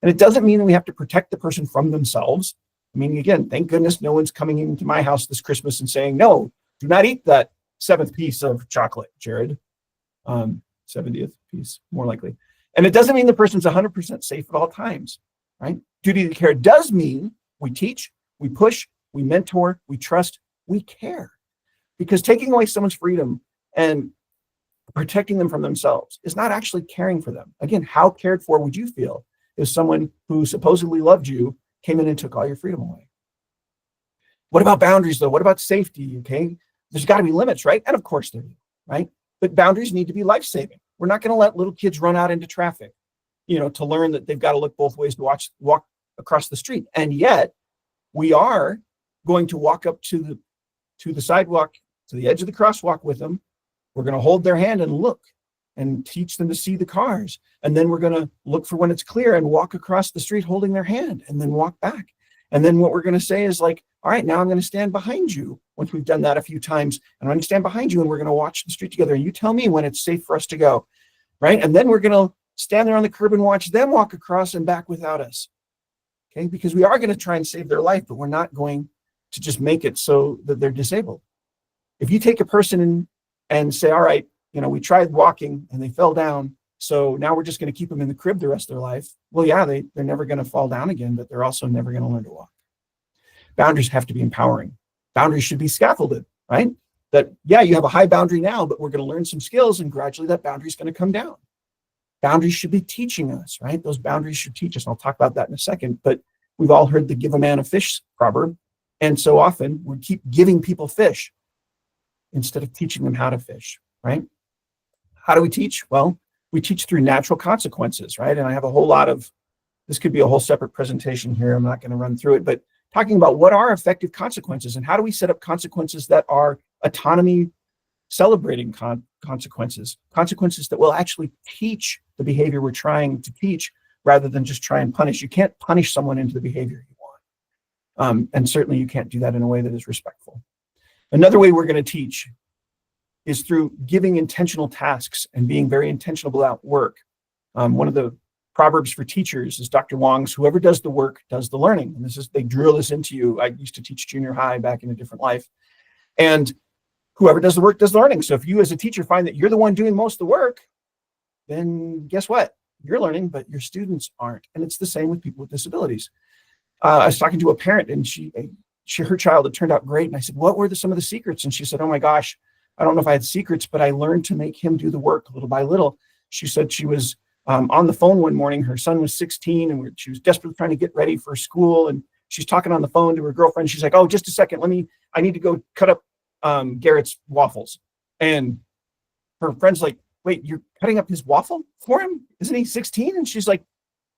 And it doesn't mean that we have to protect the person from themselves. I mean, again, thank goodness no one's coming into my house this Christmas and saying, no, do not eat that 7th piece of chocolate, Jared. 70th piece, more likely. And it doesn't mean the person's 100% safe at all times, right? Duty of care does mean we teach, we push, we mentor, we trust, we care. Because taking away someone's freedom and protecting them from themselves is not actually caring for them. Again, how cared for would you feel if someone who supposedly loved you came in and took all your freedom away? What about boundaries, though? What about safety? Okay, there's got to be limits, right? And of course there is, right? But boundaries need to be life-saving. We're not going to let little kids run out into traffic, to learn that they've got to look both ways to walk across the street. And yet we are going to walk up to the sidewalk, to the edge of the crosswalk with them. We're going to hold their hand and look and teach them to see the cars. And then we're going to look for when it's clear and walk across the street holding their hand and then walk back. And then what we're going to say is like, all right, now I'm going to stand behind you. Once we've done that a few times, and I'm going to stand behind you and we're going to watch the street together. And you tell me when it's safe for us to go, right? And then we're going to stand there on the curb and watch them walk across and back without us. Okay, because we are going to try and save their life, but we're not going to just make it so that they're disabled. If you take a person and say, all right, we tried walking and they fell down, so now we're just going to keep them in the crib the rest of their life. Well, yeah, they're never going to fall down again, but they're also never going to learn to walk. Boundaries have to be empowering. Boundaries should be scaffolded, right? That, yeah, you have a high boundary now, but we're going to learn some skills and gradually that boundary is going to come down. Boundaries should be teaching us, right? Those boundaries should teach us. I'll talk about that in a second, but we've all heard the give a man a fish proverb. And so often we keep giving people fish instead of teaching them how to fish, right? How do we teach? Well, we teach through natural consequences, right? And I have a whole lot of, this could be a whole separate presentation here. I'm not going to run through it, but talking about what are effective consequences and how do we set up consequences that are autonomy celebrating consequences that will actually teach the behavior we're trying to teach rather than just try and punish. You can't punish someone into the behavior you want. And certainly you can't do that in a way that is respectful. Another way we're going to teach is through giving intentional tasks and being very intentional about work. One of the proverbs for teachers is Dr. Wong's, whoever does the work does the learning. And they drill this into you. I used to teach junior high back in a different life. And whoever does the work does the learning. So if you as a teacher find that you're the one doing most of the work, then guess what? You're learning, but your students aren't. And it's the same with people with disabilities. I was talking to a parent and her child had turned out great. And I said, what were some of the secrets? And she said, oh my gosh, I don't know if I had secrets, but I learned to make him do the work little by little. She said she was on the phone one morning. Her son was 16 and she was desperately trying to get ready for school. And she's talking on the phone to her girlfriend. She's like, oh, just a second. I need to go cut up Garrett's waffles. And her friend's like, wait, you're cutting up his waffle for him? Isn't he 16? And she's like,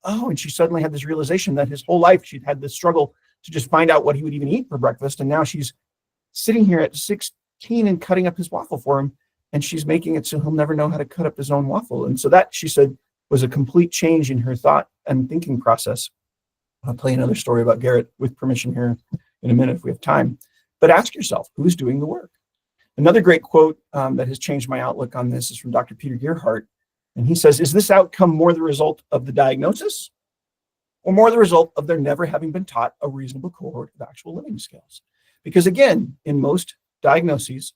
oh, and she suddenly had this realization that his whole life she'd had this struggle to just find out what he would even eat for breakfast. And now she's sitting here at 16 and cutting up his waffle for him. And she's making it so he'll never know how to cut up his own waffle. And so that, she said, was a complete change in her thought and thinking process. I'll play another story about Garrett with permission here in a minute if we have time. But ask yourself, who's doing the work? Another great quote that has changed my outlook on this is from Dr. Peter Gerhardt. And he says, is this outcome more the result of the diagnosis or more the result of their never having been taught a reasonable cohort of actual living skills? Because again, in most diagnoses,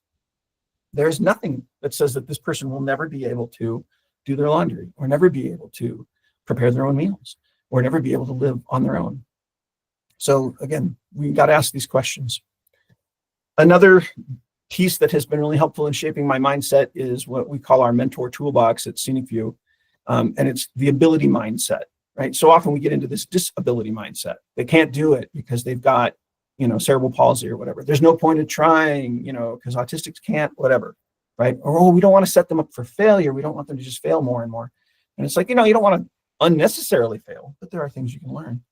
there's nothing that says that this person will never be able to do their laundry or never be able to prepare their own meals or never be able to live on their own. So again, we got to ask these questions. Another piece that has been really helpful in shaping my mindset is what we call our mentor toolbox at Scenic View. And it's the ability mindset, right? So often we get into this disability mindset. They can't do it because they've got, cerebral palsy or whatever. There's no point in trying, because autistics can't, whatever, right? Or, oh, we don't want to set them up for failure. We don't want them to just fail more and more. And it's like, you don't want to unnecessarily fail, but there are things you can learn.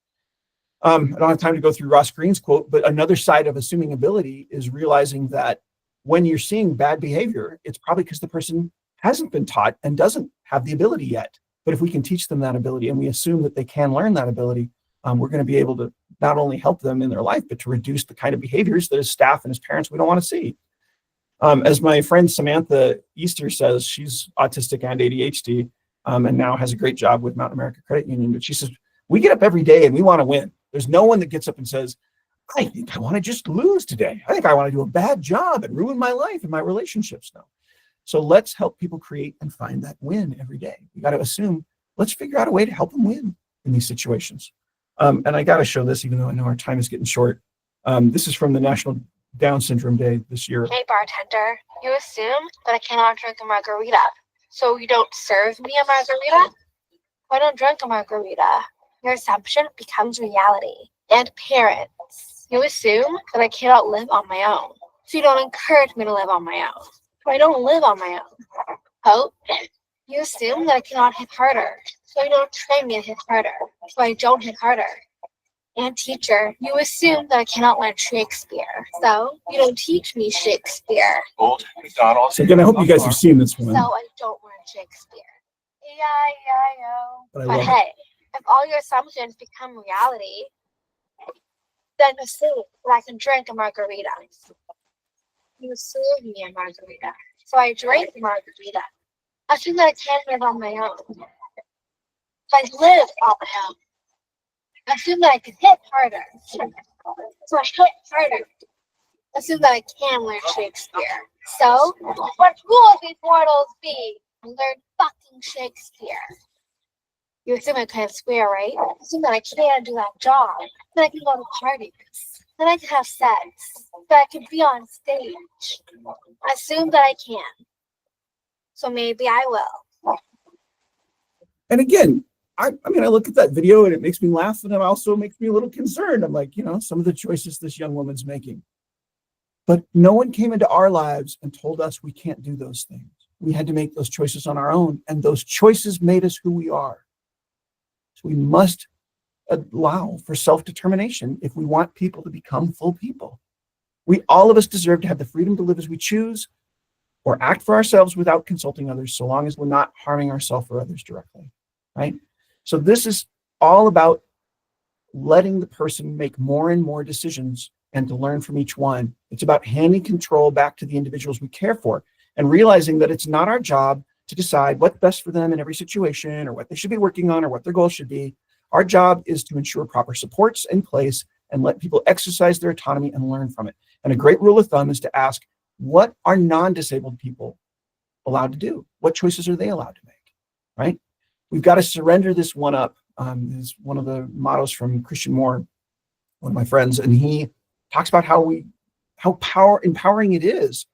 I don't have time to go through Ross Greene's quote, but another side of assuming ability is realizing that when you're seeing bad behavior, it's probably because the person hasn't been taught and doesn't have the ability yet. But if we can teach them that ability and we assume that they can learn that ability, we're going to be able to not only help them in their life, but to reduce the kind of behaviors that as staff and as parents we don't want to see. As my friend Samantha Easter says, she's autistic and ADHD and now has a great job with Mountain America Credit Union. But she says, we get up every day and we want to win. There's no one that gets up and says, I think I want to just lose today. I think I want to do a bad job and ruin my life and my relationships. No. So let's help people create and find that win every day. We got to assume, let's figure out a way to help them win in these situations. And I got to show this, even though I know our time is getting short. This is from the National Down Syndrome Day this year. Hey bartender, you assume that I cannot drink a margarita, so you don't serve me a margarita? I don't drink a margarita. Your assumption becomes reality. And parents, you assume that I cannot live on my own, so you don't encourage me to live on my own. So I don't live on my own. Hope, you assume that I cannot hit harder, so you don't train me to hit harder, so I don't hit harder. And teacher, you assume that I cannot learn Shakespeare, so you don't teach me Shakespeare. Old McDonald's. So again, I hope you guys have seen this one. So I don't learn Shakespeare. E-I-E-I-O. But I But love hey, if all your assumptions become reality, then assume that I can drink a margarita. You serve me a margarita, so I drink the margarita. Assume that I can live on my own. So I live on my own. Assume that I can hit harder. So I hit harder. Assume that I can learn Shakespeare. So, what will these mortals be? Learn fucking Shakespeare. You assume I can have square, right? Assume that I can do that job. That I can go to parties. That I can have sex. That I can be on stage. Assume that I can. So maybe I will. And again, I mean, I look at that video and it makes me laugh, and it also makes me a little concerned. I'm like, some of the choices this young woman's making. But no one came into our lives and told us we can't do those things. We had to make those choices on our own, and those choices made us who we are. So we must allow for self-determination if we want people to become full people. All of us deserve to have the freedom to live as we choose or act for ourselves without consulting others, so long as we're not harming ourselves or others directly, right? So this is all about letting the person make more and more decisions and to learn from each one. It's about handing control back to the individuals we care for and realizing that it's not our job to decide what's best for them in every situation or what they should be working on or what their goals should be. Our job is to ensure proper supports in place and let people exercise their autonomy and learn from it. And a great rule of thumb is to ask, what are non-disabled people allowed to do? What choices are they allowed to make, right? We've got to surrender this one up. Is one of the mottos from Christian Moore, one of my friends, and he talks about how empowering it is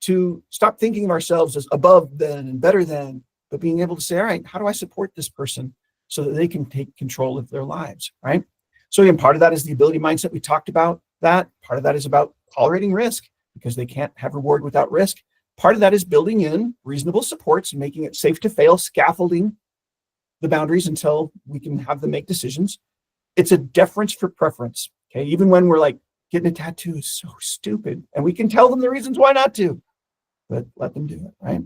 to stop thinking of ourselves as above than and better than, but being able to say, all right, how do I support this person so that they can take control of their lives, right? So again, part of that is the ability mindset. We talked about that. Part of that is about tolerating risk because they can't have reward without risk. Part of that is building in reasonable supports and making it safe to fail, scaffolding the boundaries until we can have them make decisions. It's a deference for preference. Okay. Even when we're like, getting a tattoo is so stupid, and we can tell them the reasons why not to, but let them do it, right?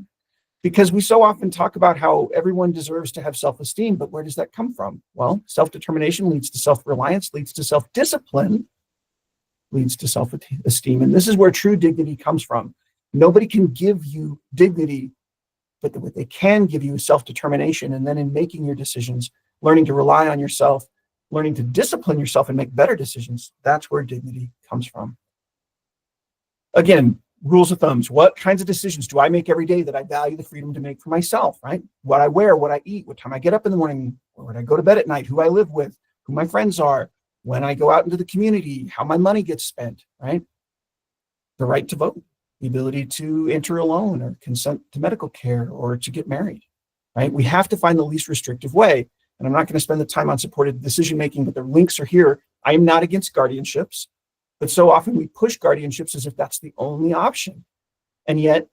Because we so often talk about how everyone deserves to have self-esteem, but where does that come from? Well, self-determination leads to self-reliance, leads to self-discipline, leads to self-esteem. And this is where true dignity comes from. Nobody can give you dignity, but what they can give you is self-determination. And then in making your decisions, learning to rely on yourself, learning to discipline yourself and make better decisions, that's where dignity comes from. Again, rules of thumbs. What kinds of decisions do I make every day that I value the freedom to make for myself, right? What I wear, what I eat, what time I get up in the morning, or when I go to bed at night, who I live with, who my friends are, when I go out into the community, how my money gets spent, right? The right to vote, the ability to enter a loan or consent to medical care or to get married, right? We have to find the least restrictive way. And I'm not going to spend the time on supported decision-making, but the links are here. I am not against guardianships, but so often we push guardianships as if that's the only option. And yet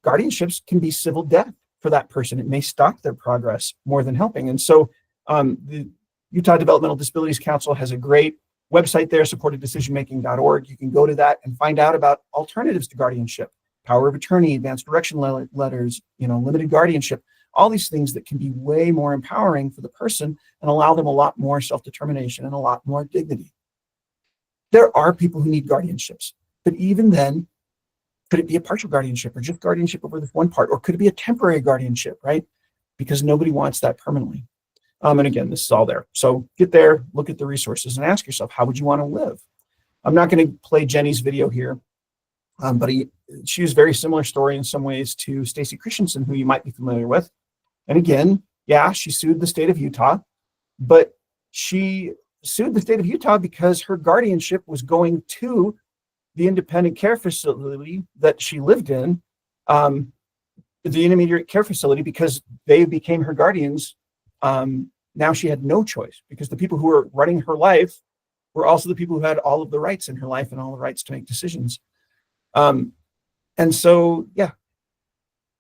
guardianships can be civil death for that person. It may stop their progress more than helping. And so the Utah Developmental Disabilities Council has a great website there, supporteddecisionmaking.org. You can go to that and find out about alternatives to guardianship, power of attorney, advanced direction letters, limited guardianship, all these things that can be way more empowering for the person and allow them a lot more self-determination and a lot more dignity. There are people who need guardianships, but even then, could it be a partial guardianship or just guardianship over this one part? Or could it be a temporary guardianship, right? Because nobody wants that permanently. And again, this is all there. So get there, look at the resources and ask yourself, how would you want to live? I'm not going to play Jenny's video here, but she has a very similar story in some ways to Stacy Christensen, who you might be familiar with. And again, yeah, she sued the state of Utah, but she sued the state of Utah because her guardianship was going to the independent care facility that she lived in, the intermediate care facility, because they became her guardians. Now she had no choice because the people who were running her life were also the people who had all of the rights in her life and all the rights to make decisions. And so, yeah,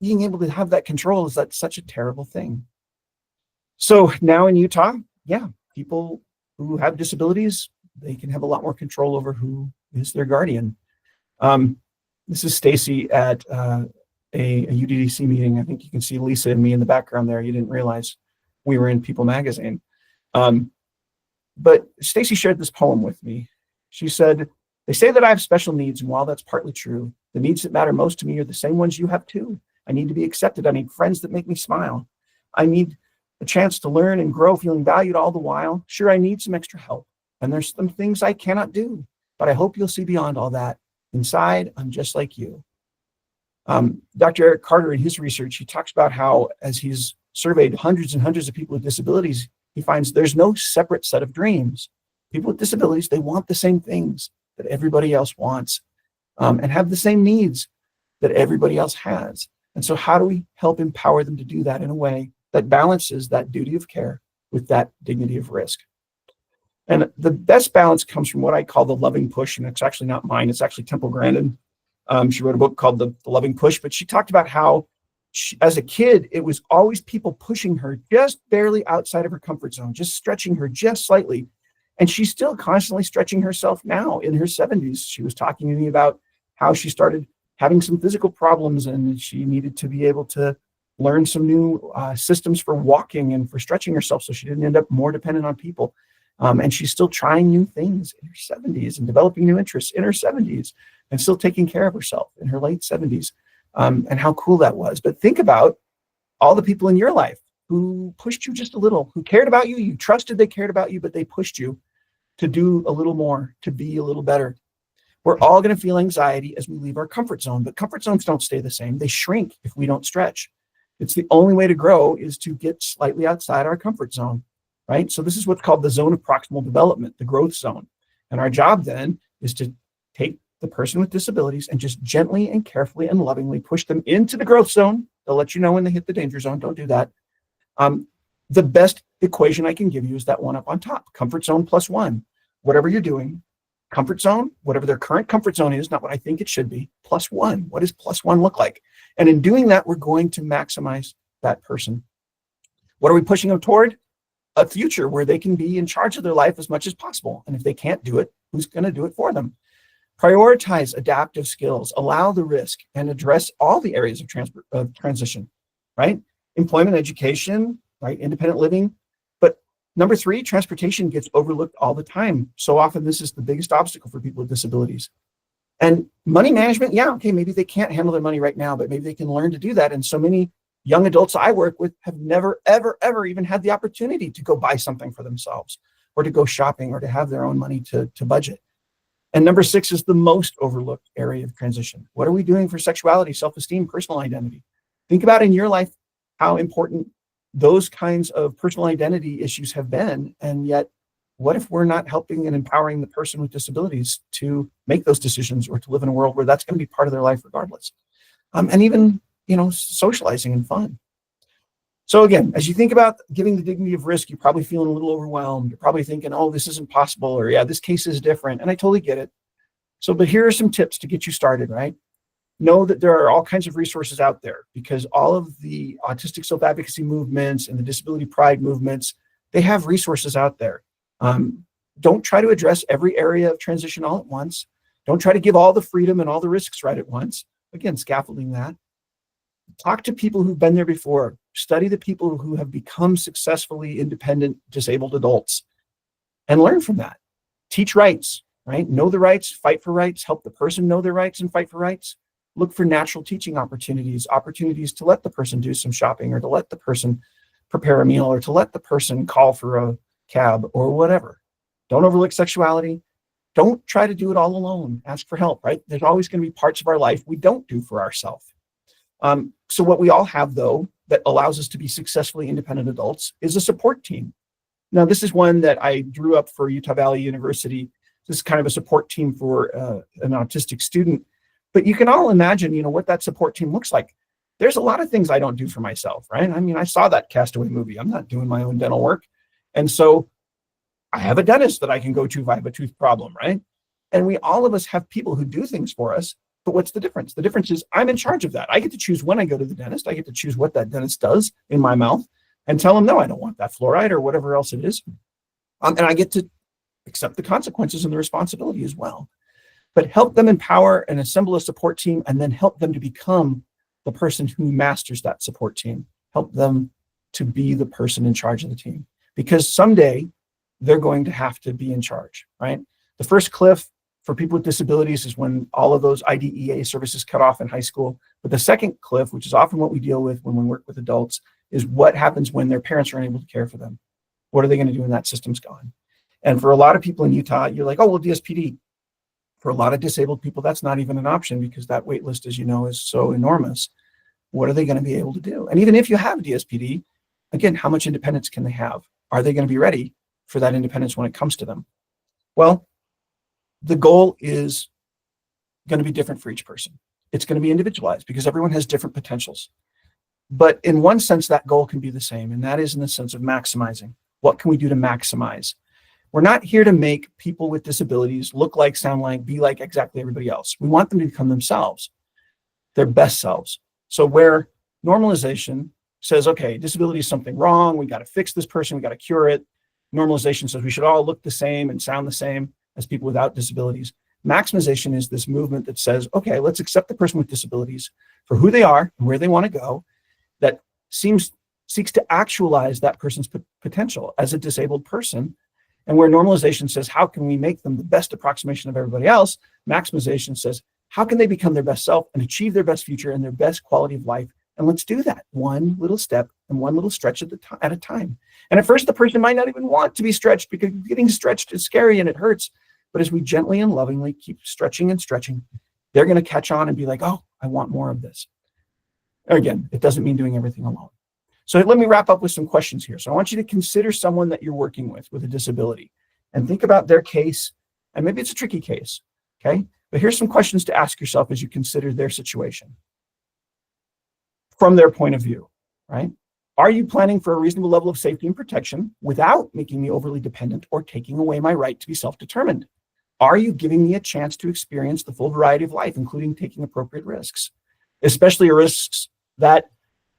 being able to have that control is such a terrible thing. So now in Utah, yeah, people who have disabilities, they can have a lot more control over who is their guardian. This is Stacy at a UDDC meeting. I think you can see Lisa and me in the background there. You didn't realize we were in People magazine. But Stacy shared this poem with me. She said, "They say that I have special needs, and while that's partly true, the needs that matter most to me are the same ones you have too. I need to be accepted. I need friends that make me smile. I need a chance to learn and grow, feeling valued all the while. Sure, I need some extra help, and there's some things I cannot do, but I hope you'll see beyond all that. Inside, I'm just like you." Dr. Eric Carter, in his research, he talks about how, as he's surveyed hundreds and hundreds of people with disabilities, he finds there's no separate set of dreams. People with disabilities, they want the same things that everybody else wants, and have the same needs that everybody else has. And so how do we help empower them to do that in a way that balances that duty of care with that dignity of risk? And the best balance comes from what I call the loving push, and it's actually not mine, it's actually Temple Grandin. She wrote a book called The Loving Push, but she talked about how as a kid, it was always people pushing her just barely outside of her comfort zone, just stretching her just slightly. And she's still constantly stretching herself now in her 70s. She was talking to me about how she started having some physical problems and she needed to be able to learn some new systems for walking and for stretching herself so she didn't end up more dependent on people. And she's still trying new things in her 70s and developing new interests in her 70s and still taking care of herself in her late 70s. And how cool that was. But think about all the people in your life who pushed you just a little, who cared about you. You trusted they cared about you, but they pushed you to do a little more, to be a little better. We're all going to feel anxiety as we leave our comfort zone, but comfort zones don't stay the same. They shrink if we don't stretch. It's the only way to grow is to get slightly outside our comfort zone, right? So this is what's called the zone of proximal development, the growth zone. And our job then is to take the person with disabilities and just gently and carefully and lovingly push them into the growth zone. They'll let you know when they hit the danger zone. Don't do that. The best equation I can give you is that one up on top, comfort zone plus one. Whatever you're doing, comfort zone, whatever their current comfort zone is, not what I think it should be, plus one. What does plus one look like? And in doing that, we're going to maximize that person. What are we pushing them toward? A future where they can be in charge of their life as much as possible. And if they can't do it, who's going to do it for them? Prioritize adaptive skills, allow the risk, and address all the areas of transition, right? Employment, education, right? Independent living. But number 3, transportation gets overlooked all the time. So often this is the biggest obstacle for people with disabilities. And money management, yeah, okay, maybe they can't handle their money right now, but maybe they can learn to do that. And so many young adults I work with have never, ever, ever even had the opportunity to go buy something for themselves or to go shopping or to have their own money to budget. And number 6 is the most overlooked area of transition. What are we doing for sexuality, self-esteem, personal identity? Think about in your life how important those kinds of personal identity issues have been. And yet, what if we're not helping and empowering the person with disabilities to make those decisions or to live in a world where that's going to be part of their life regardless? And even, socializing and fun. So again, as you think about giving the dignity of risk, you're probably feeling a little overwhelmed. You're probably thinking, oh, this isn't possible, or yeah, this case is different. And I totally get it. So, but here are some tips to get you started, right? Know that there are all kinds of resources out there because all of the autistic self-advocacy movements and the disability pride movements, they have resources out there. Don't try to address every area of transition all at once. Don't try to give all the freedom and all the risks right at once. Again, scaffolding that. Talk to people who've been there before. Study the people who have become successfully independent disabled adults and learn from that. Teach rights, right? Know the rights, fight for rights, help the person know their rights and fight for rights. Look for natural teaching opportunities to let the person do some shopping or to let the person prepare a meal or to let the person call for a cab or whatever. Don't overlook sexuality. don't try to do it all alone. Ask for help, right? There's always going to be parts of our life we don't do for ourselves. So what we all have, though, that allows us to be successfully independent adults is a support team. Now, this is one that I drew up for Utah Valley University. This is kind of a support team for an autistic student. But you can all imagine, what that support team looks like. There's a lot of things I don't do for myself, right? I mean, I saw that Castaway movie. I'm not doing my own dental work. And so I have a dentist that I can go to if I have a tooth problem, right? And all of us have people who do things for us. But what's the difference? The difference is I'm in charge of that. I get to choose when I go to the dentist. I get to choose what that dentist does in my mouth and tell them, no, I don't want that fluoride or whatever else it is. And I get to accept the consequences and the responsibility as well. But help them empower and assemble a support team, and then help them to become the person who masters that support team. Help them to be the person in charge of the team. Because someday they're going to have to be in charge, right? The first cliff for people with disabilities is when all of those IDEA services cut off in high school. But the second cliff, which is often what we deal with when we work with adults, is what happens when their parents are unable to care for them. What are they going to do when that system's gone? And for a lot of people in Utah, you're like, oh, well, DSPD. For a lot of disabled people, that's not even an option because that wait list, as you know, is so enormous. What are they going to be able to do? And even if you have DSPD, again, how much independence can they have? Are they going to be ready for that independence when it comes to them? Well, the goal is going to be different for each person. It's going to be individualized because everyone has different potentials. But in one sense, that goal can be the same, and that is in the sense of maximizing. What can we do to maximize? We're not here to make people with disabilities look like, sound like, be like exactly everybody else. We want them to become themselves, their best selves. So where normalization says, okay, disability is something wrong, we got to fix this person, we got to cure it. Normalization says we should all look the same and sound the same as people without disabilities. Maximization is this movement that says, okay, let's accept the person with disabilities for who they are and where they want to go, that seeks to actualize that person's potential as a disabled person. And where normalization says, how can we make them the best approximation of everybody else? Maximization says, how can they become their best self and achieve their best future and their best quality of life? And let's do that one little step and one little stretch at a time. And at first, the person might not even want to be stretched because getting stretched is scary and it hurts. But as we gently and lovingly keep stretching and stretching, they're going to catch on and be like, oh, I want more of this. Again, it doesn't mean doing everything alone. So let me wrap up with some questions here. So I want you to consider someone that you're working with a disability and think about their case. And maybe it's a tricky case, okay? But here's some questions to ask yourself as you consider their situation from their point of view, right? Are you planning for a reasonable level of safety and protection without making me overly dependent or taking away my right to be self-determined? Are you giving me a chance to experience the full variety of life, including taking appropriate risks, especially risks that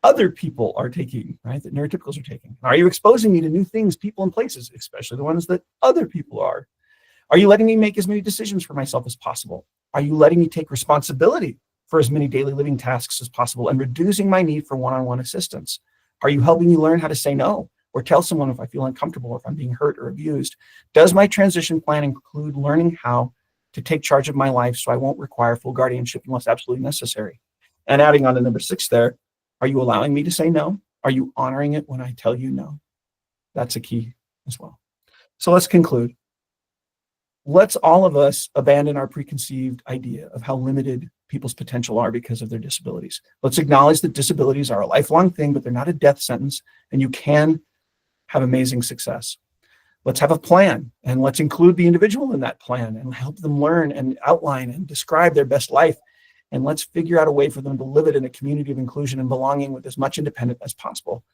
other people are taking, right? That neurotypicals are taking. Are you exposing me to new things, people, and places, especially the ones that other people are? Are you letting me make as many decisions for myself as possible? Are you letting me take responsibility for as many daily living tasks as possible and reducing my need for one-on-one assistance? Are you helping me learn how to say no or tell someone if I feel uncomfortable or if I'm being hurt or abused? Does my transition plan include learning how to take charge of my life so I won't require full guardianship unless absolutely necessary? And adding on to number 6 there, are you allowing me to say no? Are you honoring it when I tell you no? That's a key as well. So let's conclude. Let's all of us abandon our preconceived idea of how limited people's potential are because of their disabilities. Let's acknowledge that disabilities are a lifelong thing, but they're not a death sentence, and you can have amazing success. Let's have a plan, and let's include the individual in that plan and help them learn and outline and describe their best life. And let's figure out a way for them to live it in a community of inclusion and belonging with as much independence as possible.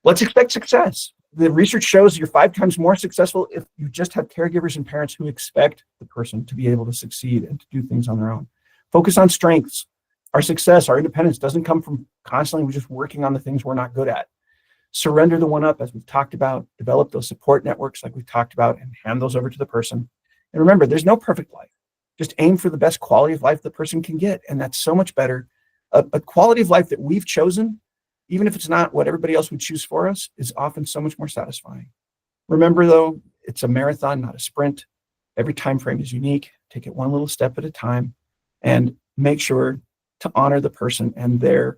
Let's expect success. The research shows you're 5 times more successful if you just have caregivers and parents who expect the person to be able to succeed and to do things on their own. Focus on strengths. Our success, our independence doesn't come from constantly just working on the things we're not good at. Surrender the one up, as we've talked about, develop those support networks like we've talked about, and hand those over to the person. And remember, there's no perfect life. Just aim for the best quality of life the person can get. And that's so much better. A quality of life that we've chosen, even if it's not what everybody else would choose for us, is often so much more satisfying. Remember, though, it's a marathon, not a sprint. Every time frame is unique. Take it one little step at a time and make sure to honor the person and their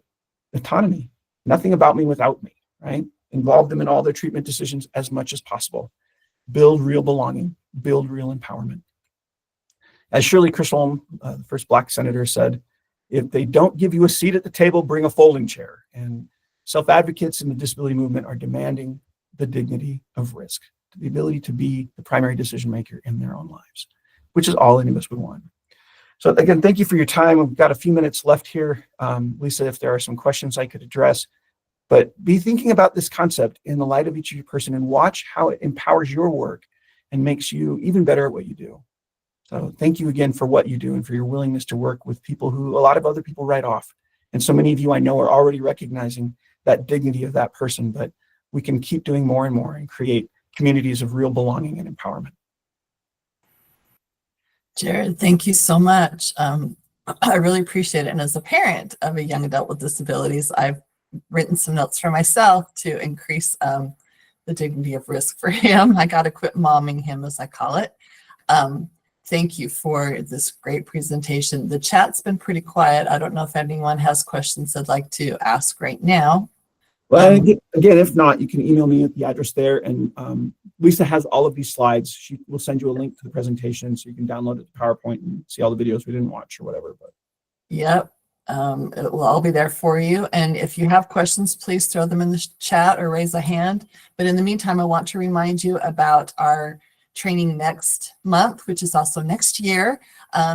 autonomy. Nothing about me without me, right? Involve them in all their treatment decisions as much as possible. Build real belonging, build real empowerment. As Shirley Chisholm, the first Black senator, said, if they don't give you a seat at the table, bring a folding chair. And self-advocates in the disability movement are demanding the dignity of risk, the ability to be the primary decision maker in their own lives, which is all any of us would want. So again, thank you for your time. We've got a few minutes left here. Lisa, if there are some questions I could address, but be thinking about this concept in the light of each person and watch how it empowers your work and makes you even better at what you do. So thank you again for what you do and for your willingness to work with people who a lot of other people write off. And so many of you I know are already recognizing that dignity of that person, but we can keep doing more and more and create communities of real belonging and empowerment. Jared, thank you so much. I really appreciate it. And as a parent of a young adult with disabilities, I've written some notes for myself to increase the dignity of risk for him. I got to quit momming him, as I call it. Thank you for this great presentation. The chat's been pretty quiet. I don't know if anyone has questions they'd like to ask right now. Well, again, if not, you can email me at the address there. And Lisa has all of these slides. She will send you a link to the presentation so you can download it to PowerPoint and see all the videos we didn't watch or whatever. But yep, it will all be there for you. And if you have questions, please throw them in the chat or raise a hand. But in the meantime, I want to remind you about our training next month, which is also next year,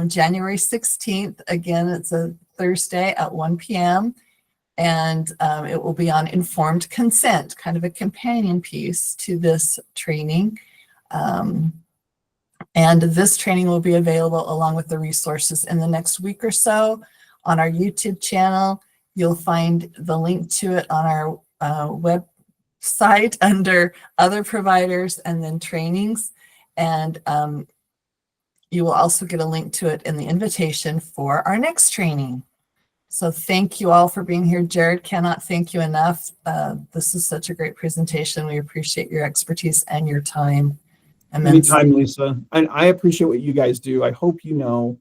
January 16th. Again, it's a Thursday at 1 p.m. And it will be on informed consent, kind of a companion piece to this training. And this training will be available along with the resources in the next week or so on our YouTube channel. You'll find the link to it on our website under other providers and then trainings. And you will also get a link to it in the invitation for our next training. So thank you all for being here. Jared, cannot thank you enough. This is such a great presentation. We appreciate your expertise and your time. Anytime, Lisa. And I appreciate what you guys do. I hope you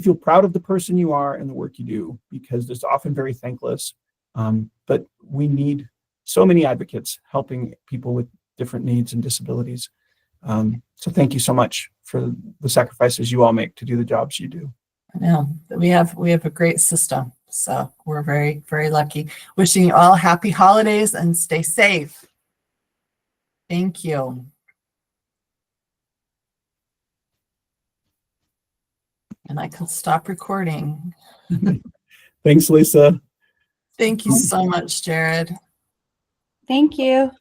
feel proud of the person you are and the work you do, because it's often very thankless. But we need so many advocates helping people with different needs and disabilities. So thank you so much for the sacrifices you all make to do the jobs you do. Yeah, we have a great system. So we're very, very lucky. Wishing you all happy holidays and stay safe. Thank you. And I can stop recording. Thanks, Lisa. Thank you so much, Jared. Thank you.